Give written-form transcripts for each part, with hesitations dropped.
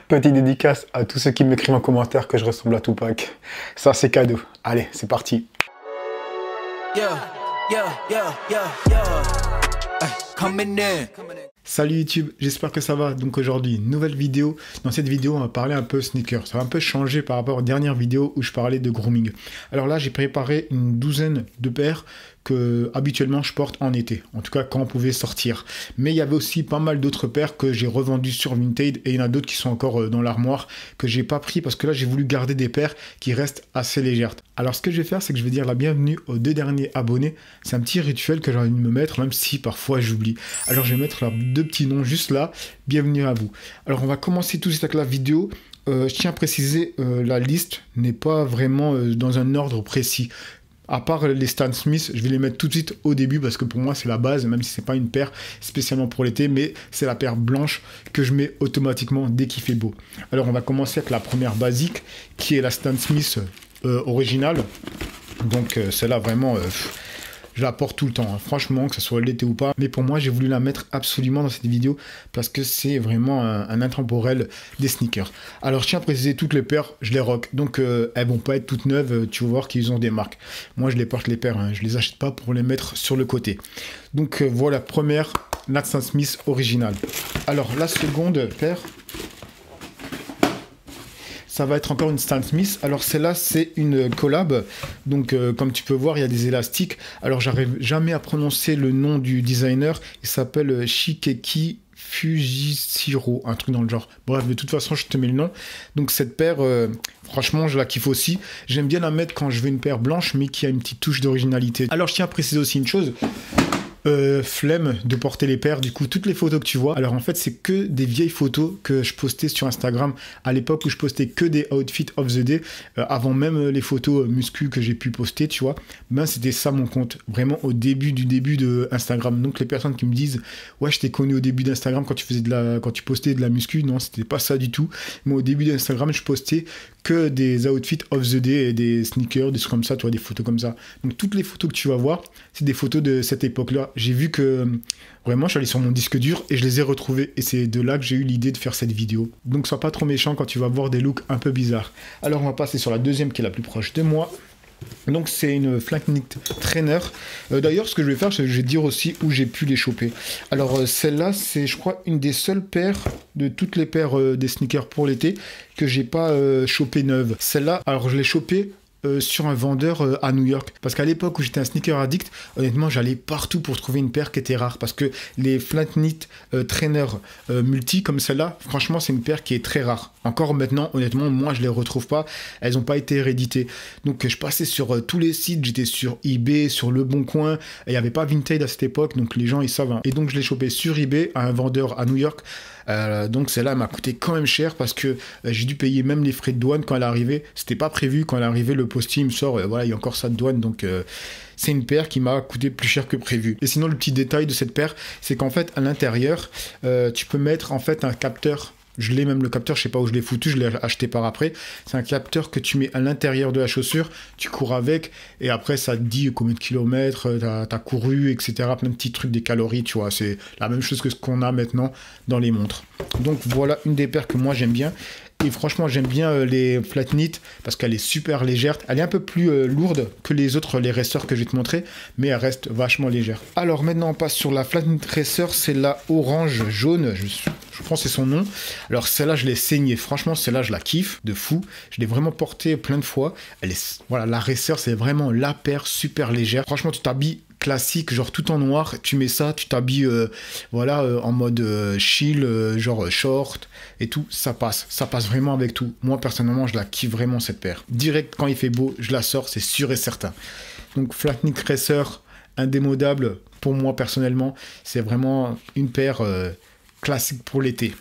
Petite dédicace à tous ceux qui m'écrivent en commentaire que je ressemble à Tupac. Ça, c'est cadeau. Allez, c'est parti. Salut YouTube, j'espère que ça va. Donc aujourd'hui, nouvelle vidéo. Dans cette vidéo, on va parler un peu sneakers. Ça va un peu changer par rapport aux dernières vidéos où je parlais de grooming. Alors là, j'ai préparé une douzaine de paires que habituellement je porte en été, en tout cas quand on pouvait sortir. Mais il y avait aussi pas mal d'autres paires que j'ai revendues sur Vinted et il y en a d'autres qui sont encore dans l'armoire que j'ai pas pris parce que là j'ai voulu garder des paires qui restent assez légères. Alors ce que je vais faire, c'est que je vais dire la bienvenue aux 2 derniers abonnés. C'est un petit rituel que j'ai envie de me mettre, même si parfois j'oublie. Alors je vais mettre leurs 2 petits noms juste là. Bienvenue à vous. Alors on va commencer tout de suite avec la vidéo. Je tiens à préciser, la liste n'est pas vraiment dans un ordre précis. À part les Stan Smith, je vais les mettre tout de suite au début parce que pour moi c'est la base, même si c'est pas une paire spécialement pour l'été, mais c'est la paire blanche que je mets automatiquement dès qu'il fait beau. Alors on va commencer avec la première basique qui est la Stan Smith originale. Donc celle-là vraiment... je la porte tout le temps, hein. Franchement, que ce soit l'été ou pas. Mais pour moi, j'ai voulu la mettre absolument dans cette vidéo parce que c'est vraiment un intemporel des sneakers. Alors, je tiens à préciser, toutes les paires, je les rock. Donc, elles vont pas être toutes neuves. Tu vas voir qu'ils ont des marques. Moi, je les porte les paires. Hein. Je les achète pas pour les mettre sur le côté. Donc, voilà, première, la Stan Smith originale. Alors, la seconde paire... ça va être encore une Stan Smith. Alors celle-là, c'est une collab. Donc comme tu peux voir, il y a des élastiques. Alors j'arrive jamais à prononcer le nom du designer. Il s'appelle Shikeki Fujishiro, un truc dans le genre. Bref, de toute façon, je te mets le nom. Donc cette paire, franchement, je la kiffe aussi. J'aime bien la mettre quand je veux une paire blanche, mais qui a une petite touche d'originalité. Alors je tiens à préciser aussi une chose. Flemme de porter les paires, du coup toutes les photos que tu vois, alors en fait c'est que des vieilles photos que je postais sur Instagram à l'époque où je postais que des outfits of the day, avant même les photos muscu que j'ai pu poster, tu vois, ben c'était ça mon compte, vraiment au début de Instagram. Donc les personnes qui me disent ouais je t'ai connu au début d'Instagram quand tu postais de la muscu, non c'était pas ça du tout. Moi au début d'Instagram je postais que des outfits of the day et des sneakers, des trucs comme ça, tu vois, des photos comme ça. Donc toutes les photos que tu vas voir, c'est des photos de cette époque-là. J'ai vu que vraiment je suis allé sur mon disque dur et je les ai retrouvées. Et c'est de là que j'ai eu l'idée de faire cette vidéo. Donc sois pas trop méchant quand tu vas voir des looks un peu bizarres. Alors on va passer sur la deuxième qui est la plus proche de moi. Donc c'est une Flyknit Trainer. D'ailleurs ce que je vais faire, c'est que je vais dire aussi où j'ai pu les choper. Alors celle-là c'est je crois une des seules paires de toutes les paires des sneakers pour l'été que j'ai pas chopé neuve. Celle-là, alors je l'ai chopée sur un vendeur à New York. Parce qu'à l'époque où j'étais un sneaker addict, honnêtement, j'allais partout pour trouver une paire qui était rare. Parce que les Flyknit Trainer multi comme celle-là, franchement, c'est une paire qui est très rare. Encore maintenant, honnêtement, moi, je les retrouve pas. Elles n'ont pas été rééditées. Donc, je passais sur tous les sites. J'étais sur eBay, sur Le Bon Coin. Il n'y avait pas Vinted à cette époque, donc les gens, ils savent. Hein. Et donc, je l'ai chopé sur eBay à un vendeur à New York. Donc celle-là m'a coûté quand même cher parce que j'ai dû payer même les frais de douane quand elle est arrivée. C'était pas prévu, quand elle est arrivée, le postier il me sort, voilà, il y a encore ça de douane, donc c'est une paire qui m'a coûté plus cher que prévu. Et sinon le petit détail de cette paire, c'est qu'en fait à l'intérieur, tu peux mettre en fait un capteur. Je l'ai même le capteur, je sais pas où je l'ai foutu, je l'ai acheté par après. C'est un capteur que tu mets à l'intérieur de la chaussure, tu cours avec, et après ça te dit combien de kilomètres t'as couru, etc. Plein de petits trucs, des calories, tu vois. C'est la même chose que ce qu'on a maintenant dans les montres. Donc voilà une des paires que moi j'aime bien. Et franchement, j'aime bien les Flyknit parce qu'elle est super légère. Elle est un peu plus lourde que les autres, les racers que je vais te montrer, mais elle reste vachement légère. Alors maintenant, on passe sur la Flyknit Racer. C'est la orange jaune. Je pense que c'est son nom. Alors celle-là, je l'ai saignée. Franchement, celle-là, je la kiffe de fou. Je l'ai vraiment portée plein de fois. Voilà, la Racer, c'est vraiment la paire super légère. Franchement, tu t'habilles classique, genre tout en noir, tu mets ça, tu t'habilles voilà, en mode chill, genre short et tout, ça passe vraiment avec tout. Moi personnellement je la kiffe vraiment cette paire. Direct quand il fait beau, je la sors, c'est sûr et certain. Donc Flyknit Racer, indémodable pour moi personnellement, c'est vraiment une paire classique pour l'été.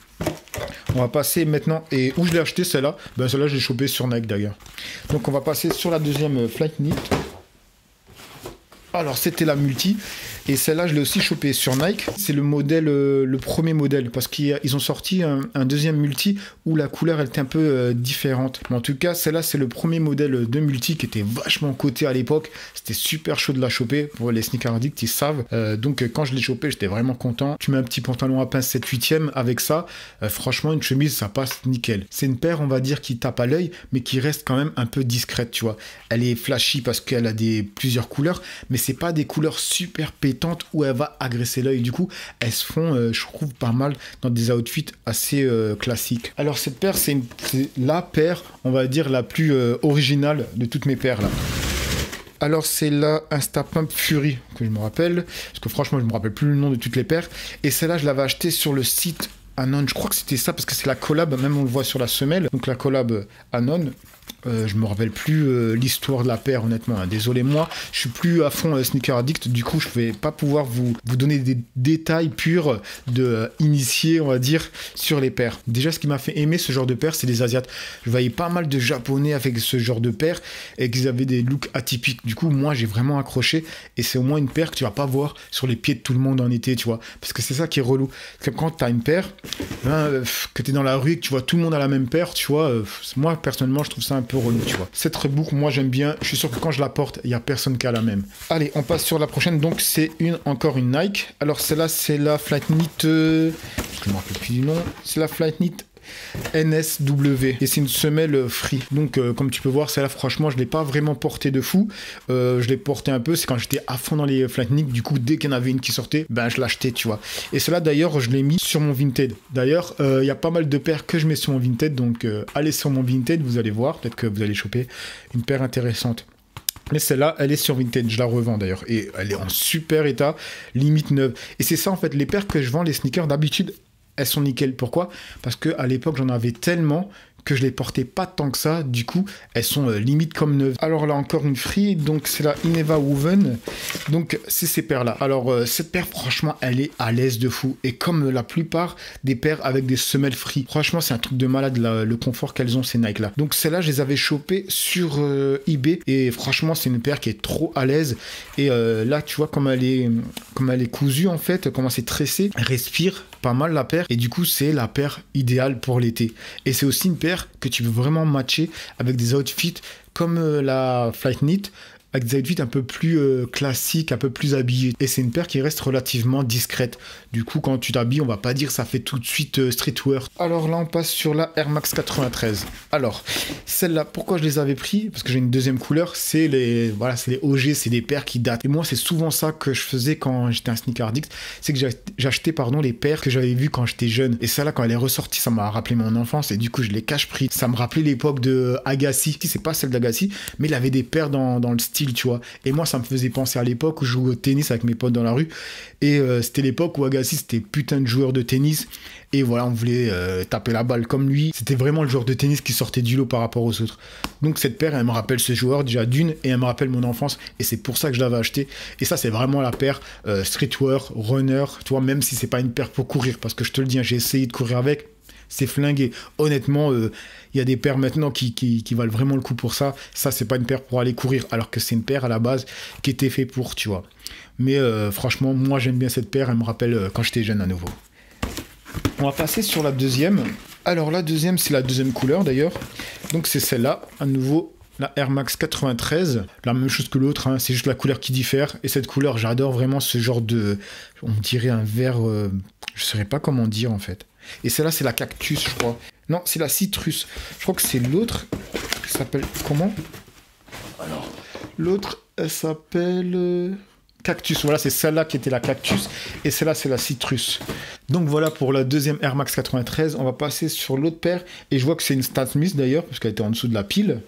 On va passer maintenant, et où je l'ai acheté celle-là, ben celle-là je l'ai chopée sur Nike d'ailleurs. Donc on va passer sur la deuxième Flyknit. Alors c'était la multi et celle-là je l'ai aussi chopée sur Nike. C'est le modèle, le premier modèle parce qu'ils ont sorti un deuxième multi où la couleur elle était un peu différente. Mais en tout cas celle-là c'est le premier modèle de multi qui était vachement coté à l'époque. C'était super chaud de la choper pour les sneaker addicts, ils savent. Donc quand je l'ai chopé j'étais vraiment content. Tu mets un petit pantalon à pince 7/8 avec ça. Franchement une chemise ça passe nickel. C'est une paire on va dire qui tape à l'œil mais qui reste quand même un peu discrète tu vois. Elle est flashy parce qu'elle a plusieurs couleurs mais c'est pas des couleurs super pétantes où elle va agresser l'œil. Du coup, elles se font, je trouve, pas mal dans des outfits assez classiques. Alors cette paire, c'est la paire, on va dire, la plus originale de toutes mes paires là. Alors c'est la Instapump Fury que je me rappelle, parce que franchement je me rappelle plus le nom de toutes les paires. Et celle-là, je l'avais achetée sur le site Anon. Je crois que c'était ça parce que c'est la collab, même on le voit sur la semelle. Donc la collab Anon. Je me rappelle plus l'histoire de la paire honnêtement, hein. Désolé moi, je suis plus à fond sneaker addict, du coup je vais pas pouvoir vous donner des détails purs de initiés on va dire sur les paires. Déjà ce qui m'a fait aimer ce genre de paire c'est les Asiates. Je voyais pas mal de Japonais avec ce genre de paire et qu'ils avaient des looks atypiques. Du coup moi j'ai vraiment accroché et c'est au moins une paire que tu vas pas voir sur les pieds de tout le monde en été tu vois. Parce que c'est ça qui est relou. Parce que quand t'as une paire, que t'es dans la rue et que tu vois tout le monde a la même paire, tu vois, moi personnellement je trouve ça un peu relou, tu vois. Cette Reebok, moi j'aime bien. Je suis sûr que quand je la porte, il n'y a personne qui a la même. Allez, on passe sur la prochaine. Donc c'est encore une Nike. Alors celle-là, c'est la Flyknit. Je me rappelle plus du nom. C'est la Flyknit NSW et c'est une semelle free. Donc comme tu peux voir celle-là franchement je l'ai pas vraiment portée de fou, je l'ai portée un peu, c'est quand j'étais à fond dans les Flyknit, du coup dès qu'il y en avait une qui sortait ben je l'achetais tu vois. Et celle-là d'ailleurs je l'ai mis sur mon Vinted. D'ailleurs il y a pas mal de paires que je mets sur mon Vinted, donc allez sur mon Vinted, vous allez voir, peut-être que vous allez choper une paire intéressante. Mais celle-là, elle est sur Vinted, je la revends d'ailleurs. Et elle est en super état, limite neuve. Et c'est ça en fait, les paires que je vends, les sneakers, d'habitude, elles sont nickel. Pourquoi? Parce qu'à l'époque, j'en avais tellement que je les portais pas tant que ça. Du coup, elles sont limite comme neuves. Alors là, encore une free. Donc, c'est la Ineva Woven. Donc, c'est ces paires-là. Alors, cette paire, franchement, elle est à l'aise de fou. Et comme la plupart des paires avec des semelles free. Franchement, c'est un truc de malade, le confort qu'elles ont, ces Nike-là. Donc, celle-là, je les avais chopées sur eBay. Et franchement, c'est une paire qui est trop à l'aise. Et là, tu vois, comme elle est cousue, en fait, comment c'est tressé, elle respire pas mal la paire. Et du coup, c'est la paire idéale pour l'été. Et c'est aussi une paire que tu veux vraiment matcher avec des outfits comme la Flyknit, avec des outfits un peu plus classiques, un peu plus habillés. Et c'est une paire qui reste relativement discrète. Du coup, quand tu t'habilles, on va pas dire ça fait tout de suite streetwear. Alors là, on passe sur la Air Max 93. Alors, celle-là, pourquoi je les avais pris? Parce que j'ai une deuxième couleur, c'est les OG, c'est des paires qui datent. Et moi, c'est souvent ça que je faisais quand j'étais un sneaker addict, c'est que j'achetais les paires que j'avais vues quand j'étais jeune. Et celle-là, quand elle est ressortie, ça m'a rappelé mon enfance et du coup, je les cache pris. Ça me rappelait l'époque de Agassi. C'est pas celle d'Agassi, mais il avait des paires dans le style, tu vois. Et moi, ça me faisait penser à l'époque où je jouais au tennis avec mes potes dans la rue. Et c'était l'époque où Agassi, c'était putain de joueur de tennis. Et voilà, on voulait taper la balle comme lui. C'était vraiment le joueur de tennis qui sortait du lot par rapport aux autres. Donc cette paire, elle me rappelle ce joueur déjà d'une, et elle me rappelle mon enfance. Et c'est pour ça que je l'avais acheté. Et ça, c'est vraiment la paire streetwear, runner, tu vois, même si c'est pas une paire pour courir. Parce que je te le dis, hein, j'ai essayé de courir avec. C'est flingué. Honnêtement, il y a des paires maintenant qui valent vraiment le coup pour ça. Ça, c'est pas une paire pour aller courir, alors que c'est une paire à la base qui était fait pour, tu vois. Mais franchement, moi, j'aime bien cette paire. Elle me rappelle quand j'étais jeune à nouveau. On va passer sur la deuxième. Alors, la deuxième, c'est la deuxième couleur d'ailleurs. Donc, c'est celle-là, à nouveau. La Air Max 93, la même chose que l'autre, hein, c'est juste la couleur qui diffère. Et cette couleur, j'adore vraiment ce genre de... On dirait un vert... je ne saurais pas comment dire en fait. Et celle-là, c'est la cactus, je crois. Non, c'est la citrus. Je crois que c'est l'autre. Elle s'appelle comment? Alors, l'autre, elle s'appelle... Cactus. Voilà, c'est celle-là qui était la cactus. Et celle-là, c'est la citrus. Donc voilà pour la deuxième Air Max 93. On va passer sur l'autre paire. Et je vois que c'est une Stan Smith d'ailleurs, parce qu'elle était en dessous de la pile.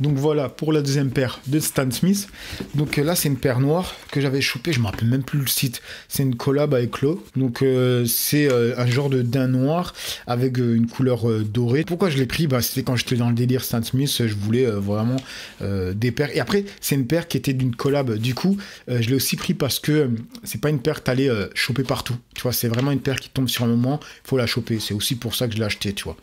Donc voilà pour la deuxième paire de Stan Smith. Donc là c'est une paire noire que j'avais chopée, je me rappelle même plus le site. C'est une collab avec Lo. Donc c'est un genre de daim noir avec une couleur dorée. Pourquoi je l'ai pris? C'était quand j'étais dans le délire Stan Smith, je voulais vraiment des paires. Et après c'est une paire qui était d'une collab. Du coup je l'ai aussi pris parce que c'est pas une paire que t'allais choper partout. Tu vois, c'est vraiment une paire qui tombe sur un moment, il faut la choper. C'est aussi pour ça que je l'ai acheté, tu vois.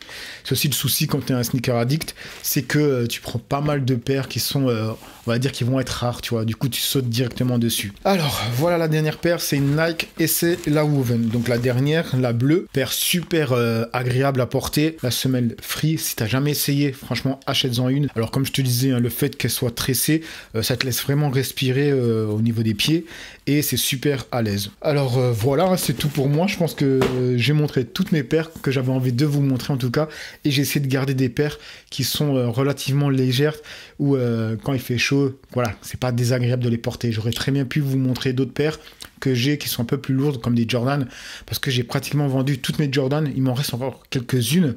C'est aussi le souci quand t'es un sneaker addict, c'est que tu prends montre pas mal de paires qui sont, on va dire, qui vont être rares, tu vois. Du coup, tu sautes directement dessus. Alors, voilà la dernière paire, c'est une Nike et c'est la Woven. Donc la dernière, la bleue, paire super agréable à porter. La semelle free, si t'as jamais essayé, franchement, achète-en une. Alors comme je te disais, hein, le fait qu'elle soit tressée, ça te laisse vraiment respirer au niveau des pieds et c'est super à l'aise. Alors voilà, c'est tout pour moi. Je pense que j'ai montré toutes mes paires que j'avais envie de vous montrer en tout cas, et j'ai essayé de garder des paires qui sont relativement légères ou quand il fait chaud, voilà, c'est pas désagréable de les porter. J'aurais très bien pu vous montrer d'autres paires que j'ai qui sont un peu plus lourdes comme des Jordan, parce que j'ai pratiquement vendu toutes mes Jordan, il m'en reste encore quelques-unes,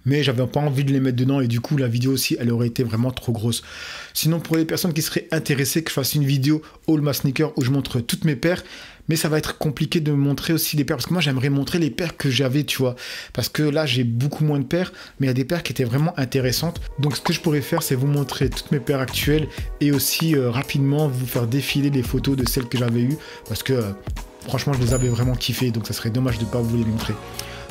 mais j'avais pas envie de les mettre dedans et du coup la vidéo aussi elle aurait été vraiment trop grosse. Sinon pour les personnes qui seraient intéressées que je fasse une vidéo All My Sneakers où je montre toutes mes paires, mais ça va être compliqué de montrer aussi les paires, parce que moi j'aimerais montrer les paires que j'avais, tu vois, parce que là j'ai beaucoup moins de paires, mais il y a des paires qui étaient vraiment intéressantes. Donc ce que je pourrais faire, c'est vous montrer toutes mes paires actuelles et aussi rapidement vous faire défiler les photos de celles que j'avais eues, parce que franchement je les avais vraiment kiffées, donc ça serait dommage de ne pas vous les montrer.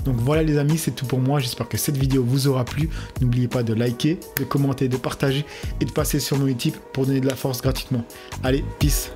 Donc voilà les amis, c'est tout pour moi, j'espère que cette vidéo vous aura plu. N'oubliez pas de liker, de commenter, de partager et de passer sur mon Utip pour donner de la force gratuitement. Allez, peace.